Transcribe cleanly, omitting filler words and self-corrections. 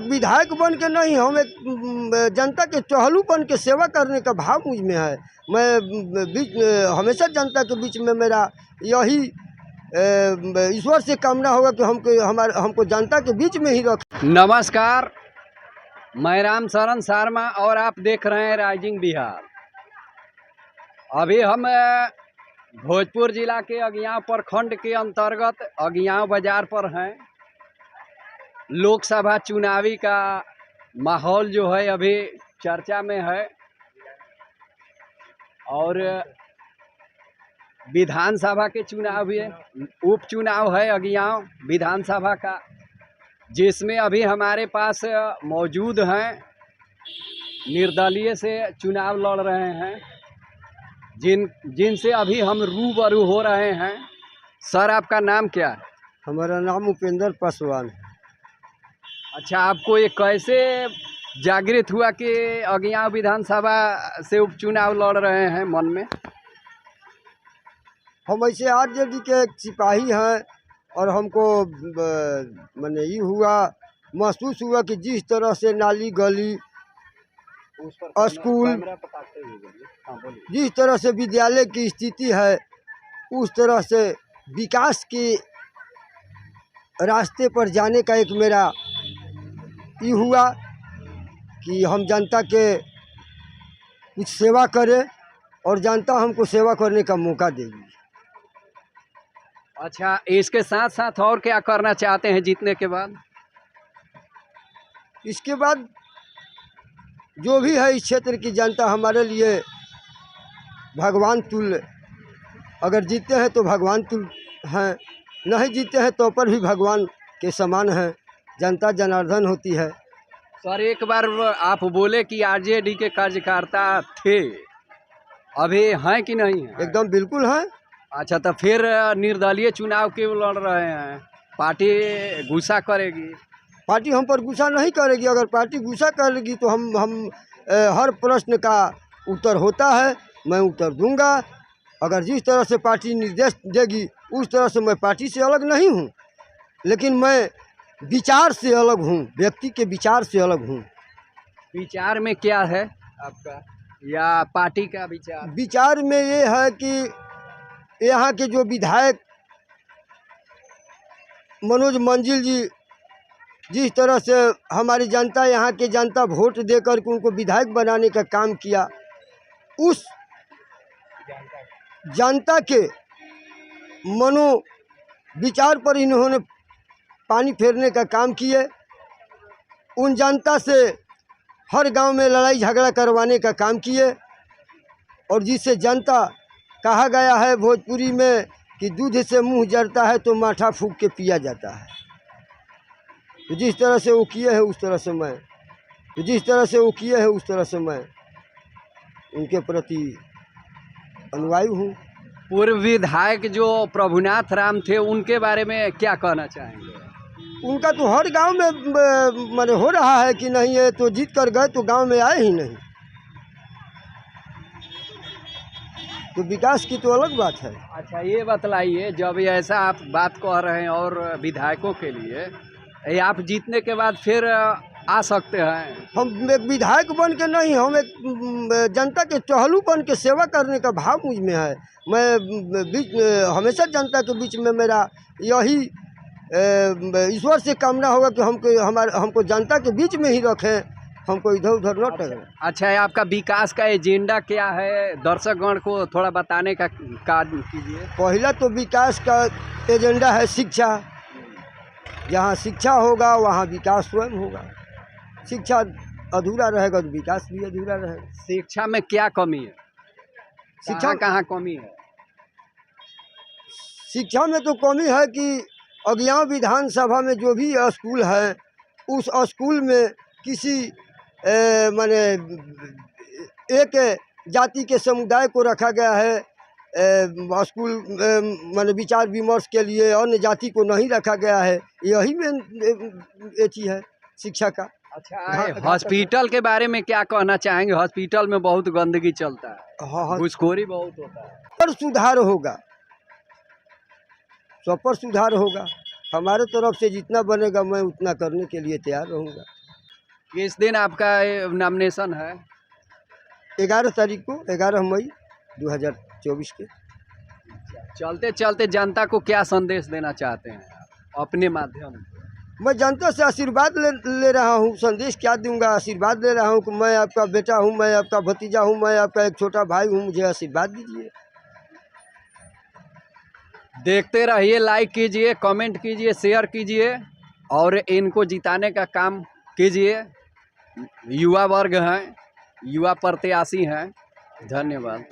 विधायक बन के नहीं, हम एक जनता के टहलू बन के सेवा करने का भाव मुझ में है। मैं हमेशा जनता के बीच में मेरा यही ईश्वर से कामना होगा कि हमको जनता के बीच में ही रख। नमस्कार, मैं राम शरण शर्मा और आप देख रहे हैं राइजिंग बिहार। अभी हम भोजपुर जिला के अगियाव प्रखंड के अंतर्गत अगियाव बाजार पर हैं। लोकसभा चुनावी का माहौल जो है अभी चर्चा में है और विधानसभा के चुनाव भी है, उपचुनाव है अगियाव विधानसभा का, जिसमें अभी हमारे पास मौजूद हैं निर्दलीय से चुनाव लड़ रहे हैं, जिनसे अभी हम रूबरू हो रहे हैं। सर, आपका नाम क्या है? हमारा नाम उपेंद्र पासवान है। अच्छा, आपको ये कैसे जागृत हुआ कि अगियाव विधानसभा से उपचुनाव लड़ रहे हैं मन में? हम ऐसे आरजेडी के एक सिपाही हैं और हमको मैंने ये हुआ महसूस हुआ कि जिस तरह से नाली गली स्कूल, जिस तरह से विद्यालय की स्थिति है, उस तरह से विकास के रास्ते पर जाने का एक मेरा ये हुआ कि हम जनता के कुछ सेवा करें और जनता हमको सेवा करने का मौका देगी। अच्छा, इसके साथ साथ और क्या करना चाहते हैं जीतने के बाद? इसके बाद जो भी है इस क्षेत्र की जनता हमारे लिए भगवान तुल्य, अगर जीते हैं तो भगवान तुल्य हैं, नहीं जीते हैं तो पर भी भगवान के समान हैं। जनता जनार्दन होती है। सर, एक बार आप बोले कि आरजेडी के कार्यकर्ता थे, अभी हैं कि नहीं है? एकदम बिल्कुल हैं। अच्छा, तो फिर निर्दलीय चुनाव क्यों लड़ रहे हैं? पार्टी गुस्सा करेगी? पार्टी हम पर गुस्सा नहीं करेगी। अगर पार्टी गुस्सा करेगी तो हम हर प्रश्न का उत्तर होता है, मैं उत्तर दूंगा। अगर जिस तरह से पार्टी निर्देश देगी उस तरह से मैं पार्टी से अलग नहीं हूँ, लेकिन मैं विचार से अलग हूँ, व्यक्ति के विचार से अलग हूँ। विचार में क्या है आपका, या पार्टी का विचार? विचार में ये है कि यहाँ के जो विधायक मनोज मंजिल जी, जिस तरह से हमारी जनता, यहाँ के जनता वोट देकर के उनको विधायक बनाने का काम किया, उस जनता के मनो विचार पर इन्होंने पानी फेरने का काम किए। उन जनता से हर गांव में लड़ाई झगड़ा करवाने का काम किए, और जिससे जनता, कहा गया है भोजपुरी में कि दूध से मुंह जरता है तो माठा फूंक के पिया जाता है। तो जिस तरह से वो किए हैं उस तरह से मैं उनके प्रति अनुयायी हूँ। पूर्व विधायक जो प्रभुनाथ राम थे, उनके बारे में क्या कहना चाहेंगे? उनका तो हर गांव में माने हो रहा है कि नहीं, है तो जीत कर गए तो गांव में आए ही नहीं, तो विकास की तो अलग बात है। अच्छा, ये बतलाइए, जब ऐसा आप बात कह रहे हैं और विधायकों के लिए, आप जीतने के बाद फिर आ सकते हैं? हम एक विधायक बन के नहीं, हम एक जनता के टहलू बन के सेवा करने का भाव मुझ में है। मैं हमेशा जनता के बीच में मेरा यही ईश्वर से कामना होगा कि हमको जनता के बीच में ही रखें, हमको इधर उधर न टहलें। अच्छा, आपका विकास का एजेंडा क्या है? दर्शकगण को थोड़ा बताने का कार्य कीजिए। पहला तो विकास का एजेंडा है शिक्षा। जहाँ शिक्षा होगा वहाँ विकास स्वयं होगा। शिक्षा अधूरा रहेगा तो विकास भी अधूरा रहेगा। शिक्षा में क्या कमी है? शिक्षा कहाँ कमी है? शिक्षा में तो कमी है कि अगियाव विधानसभा में जो भी स्कूल है, उस स्कूल में किसी माने एक जाति के समुदाय को रखा गया है। स्कूल माने विचार विमर्श के लिए अन्य जाति को नहीं रखा गया है। यही में एथी है शिक्षा का। अच्छा, हॉस्पिटल के बारे में क्या कहना चाहेंगे? हॉस्पिटल में बहुत गंदगी चलता है, हाँ, घूसखोरी बहुत होता है। पर सुधार होगा, सब पर सुधार होगा। हमारे तरफ से जितना बनेगा मैं उतना करने के लिए तैयार रहूँगा। किस दिन आपका नॉमिनेशन है? 11 तारीख को, 11 मई 2024 के। चलते चलते जनता को क्या संदेश देना चाहते हैं आप अपने माध्यम से? मैं जनता से आशीर्वाद ले रहा हूँ। संदेश क्या दूंगा, आशीर्वाद ले रहा हूँ कि मैं आपका बेटा हूँ, मैं आपका भतीजा हूँ, मैं आपका एक छोटा भाई हूँ, मुझे आशीर्वाद दीजिए। देखते रहिए, लाइक कीजिए, कमेंट कीजिए, शेयर कीजिए और इनको जिताने का काम कीजिए। युवा वर्ग हैं, युवा प्रत्याशी हैं। धन्यवाद।